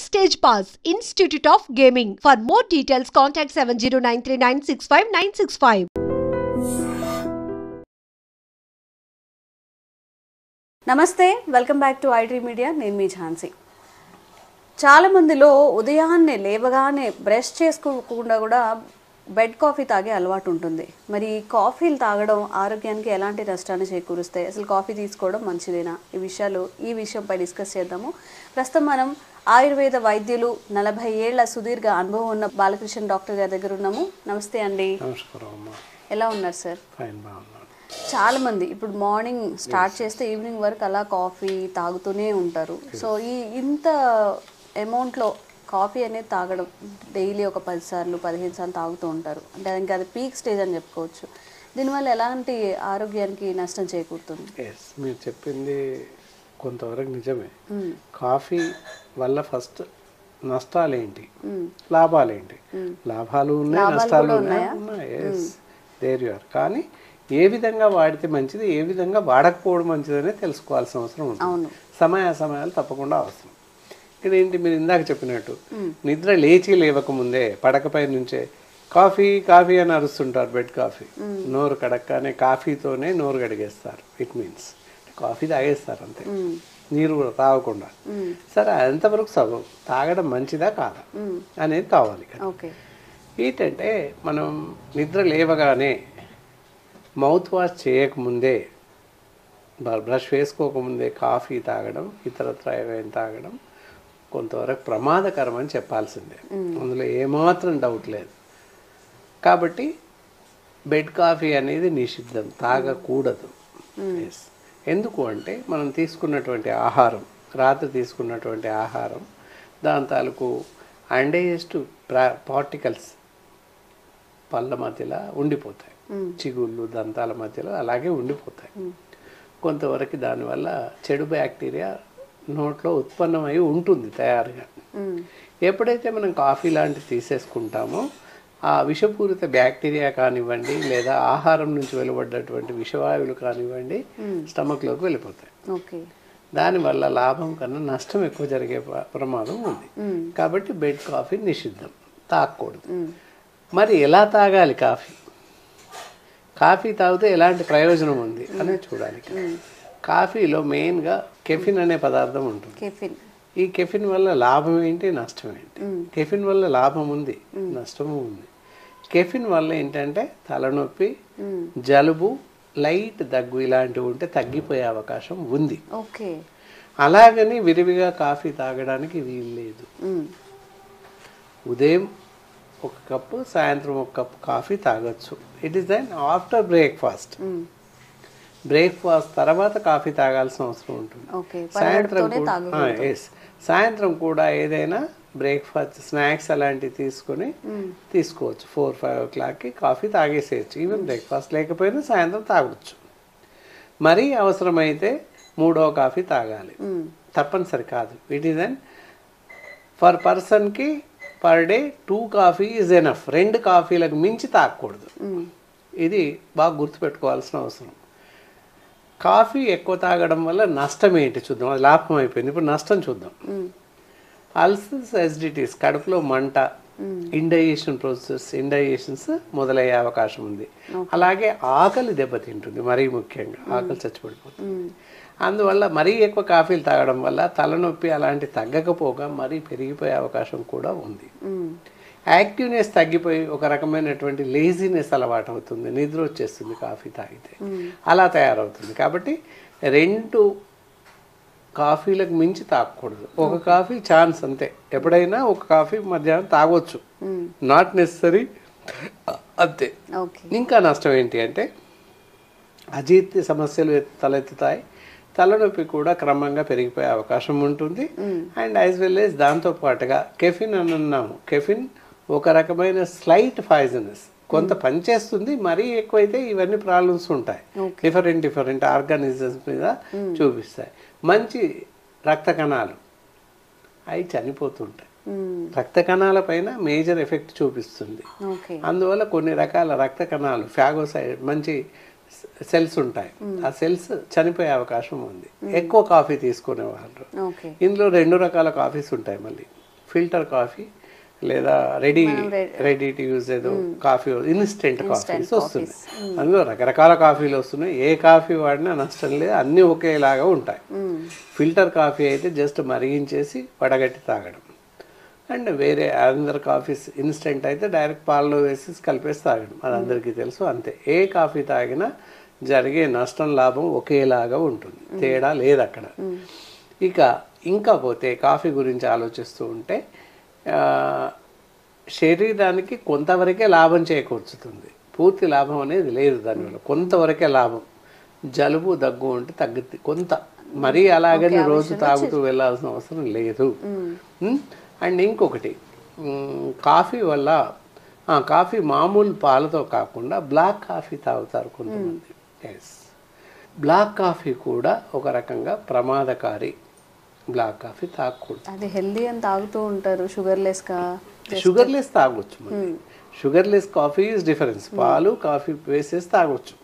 Backstage Pass, Institute of Gaming. For more details, contact 7093965965965. నమస్తే, welcome back to iDream media. నేను మీ ఝాన్సీ. చాలా మందిలో ఉదయాన్నే లేవగానే బ్రష్ చేసుకోకుండా కూడా బెడ్ కాఫీ తాగే అలవాటు ఉంటుంది. మరి కాఫీలు తాగడం ఆరోగ్యానికి ఎలాంటి నష్టాన్ని చేకూరుస్తాయి, అసలు కాఫీ తీసుకోవడం మంచిదేనా, ఈ విషయంపై డిస్కస్ చేద్దాము. ప్రస్తుతం మనం ఆయుర్వేద వైద్యులు 40 ఏళ్ల సుదీర్ఘ అనుభవం ఉన్న బాలకృష్ణ డాక్టర్ గారి దగ్గర ఉన్నాము. నమస్తే అండి. ఎలా ఉన్నారు సార్? చాలా మంది ఇప్పుడు మార్నింగ్ స్టార్ట్ చేస్తే ఈవినింగ్ వరకు అలా కాఫీ తాగుతూనే ఉంటారు. సో ఇంత అమౌంట్లో కాఫీ అనేది తాగడం డైలీ ఒక 10 సార్లు 15 సార్లు తాగుతూ ఉంటారు. అంటే ఇంకా అది పీక్ స్టేజ్ అని చెప్పుకోవచ్చు. దీనివల్ల ఎలాంటి ఆరోగ్యానికి నష్టం చేకూరుతుంది? మీరు చెప్పింది కొంతవరకు నిజమే. కాఫీ వల్ల ఫస్ట్ నష్టాలేంటి, లాభాలేంటి? లాభాలు ఉన్నాయి, నష్టాలు ఉన్నాయి. There you are. కానీ ఏ విధంగా వాడితే మంచిది, ఏ విధంగా వాడకపోవడం మంచిదనే తెలుసుకోవాల్సిన అవసరం ఉంటుంది. సమయాలు తప్పకుండా అవసరం. ఇదేంటి మీరు ఇందాక చెప్పినట్టు నిద్ర లేవకముందే పడకపై నుంచే కాఫీ కాఫీ అని అరుస్తుంటారు. బెడ్ కాఫీ నోరు కడక్కనే కాఫీతోనే నోరు కడిగేస్తారు. ఇట్ మీన్స్ కాఫీ తాగేస్తారు అంతే, నీరు కూడా తాగకుండా. సరే, ఎంతవరకు సగం తాగడం మంచిదా కాదా అనేది కావాలి. ఏంటంటే మనం నిద్ర లేవగానే మౌత్ వాష్ చేయకముందే, బ్రష్ వేసుకోకముందే కాఫీ తాగడం, ఇతరత్ర ఏమైనా తాగడం కొంతవరకు ప్రమాదకరం అని చెప్పాల్సిందే. అందులో ఏమాత్రం డౌట్ లేదు. కాబట్టి బెడ్ కాఫీ అనేది నిషిద్ధం, తాగకూడదు. ఎందుకు అంటే మనం తీసుకున్నటువంటి ఆహారం, రాత్రి తీసుకున్నటువంటి ఆహారం, దాని తాలూకు అండేజెస్ట్ పార్టికల్స్ పళ్ళ మధ్యలో ఉండిపోతాయి, చిగుళ్ళు దంతాల మధ్యలో అలాగే ఉండిపోతాయి. కొంతవరకు దానివల్ల చెడు బ్యాక్టీరియా నోట్లో ఉత్పన్నమై ఉంటుంది తయారుగా. ఎప్పుడైతే మనం కాఫీ లాంటివి తీసేసుకుంటామో ఆ విషపూరిత బ్యాక్టీరియా కానివ్వండి, లేదా ఆహారం నుంచి వెలువడ్డటువంటి విషవాయువులు కానివ్వండి, స్టమక్లోకి వెళ్ళిపోతాయి. దానివల్ల లాభం కన్నా నష్టం ఎక్కువ జరిగే ప్రమాదం ఉంది. కాబట్టి బెడ్ కాఫీ నిషిద్ధం, తాగకూడదు. మరి ఎలా తాగాలి కాఫీ? కాఫీ తాగితే ఎలాంటి ప్రయోజనం ఉంది అనేది చూడాలి. కాఫీలో మెయిన్గా కెఫిన్ అనే పదార్థం ఉంటుంది. ఈ కెఫిన్ వల్ల లాభం ఏంటి, నష్టం ఏంటి? కెఫిన్ వల్ల లాభం ఉంది, నష్టము ఉంది. కెఫిన్ వల్ల ఏంటంటే తలనొప్పి, జలుబు, లైట్ దగ్గు ఇలాంటివి ఉంటే తగ్గిపోయే అవకాశం ఉంది. అలాగని విరివిగా కాఫీ తాగడానికి వీలు లేదు. ఉదయం ఒక కప్పు, సాయంత్రం ఒక కప్పు కాఫీ తాగొచ్చు. It is then after breakfast. Breakfast తర్వాత కాఫీ తాగాల్సిన అవసరం ఉంటుంది. సాయంత్రం కూడా ఏదైనా బ్రేక్ఫాస్ట్, స్నాక్స్ అలాంటివి తీసుకోవచ్చు. 4-5 o'clockకి కాఫీ తాగేసేయచ్చు. ఈవెన్ బ్రేక్ఫాస్ట్ లేకపోయినా సాయంత్రం తాగొచ్చు. మరీ అవసరమైతే 3వ కాఫీ తాగాలి, తప్పనిసరి కాదు. ఇట్ ఈస్ దెన్ ఫర్ పర్సన్కి per day 2 coffee is enough. 2 కాఫీలకు మించి తాగకూడదు. ఇది బాగా గుర్తుపెట్టుకోవాల్సిన అవసరం. కాఫీ ఎక్కువ తాగడం వల్ల నష్టం ఏంటి చూద్దాం. అది లాభం అయిపోయింది, ఇప్పుడు నష్టం చూద్దాం. అల్సర్స్, ఎసిడిటీస్, కడుపులో మంట, ఇండైజేషన్స్ మొదలయ్యే అవకాశం ఉంది. అలాగే ఆకలి దెబ్బతింటుంది, మరీ ముఖ్యంగా ఆకలి చచ్చిపడిపోతుంది. అందువల్ల మరీ ఎక్కువ కాఫీలు తాగడం వల్ల తలనొప్పి అలాంటి తగ్గకపోగా మరీ పెరిగిపోయే అవకాశం కూడా ఉంది. యాక్టివ్నెస్ తగ్గిపోయి ఒక రకమైనటువంటి లేజినెస్ అలవాటు అవుతుంది, నిద్ర వచ్చేస్తుంది కాఫీ తాగితే, అలా తయారవుతుంది. కాబట్టి 2 కాఫీలకు మించి తాగకూడదు. ఒక కాఫీ ఛాన్స్ అంతే. ఎప్పుడైనా ఒక కాఫీ మధ్యాహ్నం తాగొచ్చు, నాట్ నెసరీ అంతే. ఇంకా నష్టం ఏంటి అంటే అజీర్తి సమస్యలు తలెత్తుతాయి, తలనొప్పి కూడా క్రమంగా పెరిగిపోయే అవకాశం ఉంటుంది. అండ్ యాజ్ వెల్ యాజ్ దాంతో పాటుగా కెఫిన్ అని అన్నాము. కెఫిన్ ఒక రకమైన స్లైట్ పాయిజనస్, కొంత పనిచేస్తుంది. మరీ ఎక్కువైతే ఇవన్నీ ప్రాబ్లమ్స్ ఉంటాయి, డిఫరెంట్ ఆర్గానిజమ్స్ మీద చూపిస్తాయి. మంచి రక్త కణాలు అవి చనిపోతుంటాయి. రక్త కణాల పైన మేజర్ ఎఫెక్ట్ చూపిస్తుంది. అందువల్ల కొన్ని రకాల రక్త కణాలు, ఫాగోసైడ్, మంచి సెల్స్ ఉంటాయి, ఆ సెల్స్ చనిపోయే అవకాశం ఉంది ఎక్కువ కాఫీ తీసుకునే వాళ్ళు. ఇందులో 2 రకాల కాఫీస్ ఉంటాయి. మళ్ళీ ఫిల్టర్ కాఫీ లేదా రెడీ టు యూజ్ ఏదో కాఫీ ఇన్స్టెంట్ కాఫీస్ వస్తున్నాయి. అందులో రకరకాల కాఫీలు వస్తున్నాయి. ఏ కాఫీ వాడినా నష్టం లేదు, అన్నీ ఒకేలాగా ఉంటాయి. ఫిల్టర్ కాఫీ అయితే జస్ట్ మరిగించేసి వడగట్టి తాగడం, అండ్ వేరే అందర్ కాఫీస్ ఇన్స్టెంట్ అయితే డైరెక్ట్ పాలలో వేసి కలిపేసి తాగడం, అది అందరికీ తెలుసు. అంతే, ఏ కాఫీ తాగినా జరిగే నష్టం లాభం ఒకేలాగా ఉంటుంది, తేడా లేదు అక్కడ. ఇంకా పోతే కాఫీ గురించి ఆలోచిస్తూ ఉంటే శరీరానికి కొంతవరకే లాభం చేకూర్చుతుంది, పూర్తి లాభం అనేది లేదు దానివల్ల, కొంతవరకే లాభం. జలుబు దగ్గు ఉంటే తగ్గుద్ది కొంత, మరీ అలాగని రోజు తాగుతూ వెళ్ళాల్సిన అవసరం లేదు. అండ్ ఇంకొకటి, కాఫీ వల్ల కాఫీ మామూలు పాలతో కాకుండా బ్లాక్ కాఫీ తాగుతారు కొంతమంది. ఎస్, బ్లాక్ కాఫీ కూడా ఒక రకంగా ప్రమాదకారి. బ్లాక్ కాఫీ తాగకూడదు, అది హెల్దీ అని తాగుతూ ఉంటారు. షుగర్లెస్ తాగొచ్చు. Sugarless coffee is difference. పాలు కాఫీ వేసేసి తాగొచ్చు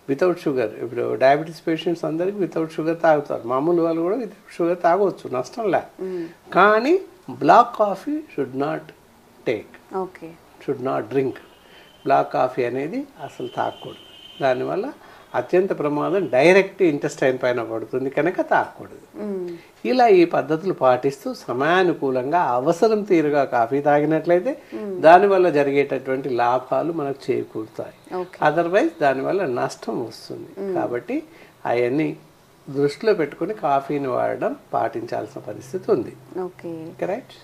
వితౌట్ షుగర్. ఇప్పుడు డయాబెటీస్ పేషెంట్స్ అందరికి వితౌట్ షుగర్ తాగుతారు, మామూలు వాళ్ళు కూడా వితౌట్ షుగర్ తాగొచ్చు, నష్టం లే. కానీ black coffee should not take, should not drink. Black coffee అనేది అసలు తాగకూడదు, దానివల్ల అత్యంత ప్రమాదం డైరెక్ట్ ఇంటెస్టైన్ పైన పడుతుంది కనుక తాగకూడదు. ఇలా ఈ పద్ధతులు పాటిస్తూ సమయానుకూలంగా అవసరం తీరుగా కాఫీ తాగినట్లయితే దానివల్ల జరిగేటటువంటి లాభాలు మనకు చేకూరుతాయి, అదర్వైజ్ దానివల్ల నష్టం వస్తుంది. కాబట్టి అవన్నీ దృష్టిలో పెట్టుకుని కాఫీని వాడడం పాటించాల్సిన పరిస్థితి ఉంది. కరెక్ట్.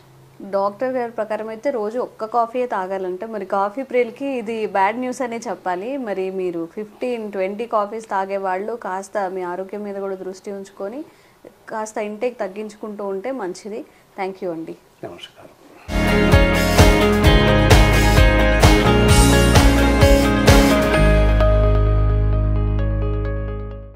డాక్టర్ గారి ప్రకారం అయితే రోజు ఒక్క కాఫీ తాగాలంటే, మరి కాఫీ ప్రియులకి ఇది బ్యాడ్ న్యూస్ అనే చెప్పాలి. మరి మీరు 15-20 కాఫీస్ తాగే వాళ్ళు కాస్త మీ ఆరోగ్యం మీద కూడా దృష్టి ఉంచుకొని కాస్త ఇంటేక్ తగ్గించుకుంటూ ఉంటే మంచిది. థ్యాంక్ యూ అండి. నమస్కారం.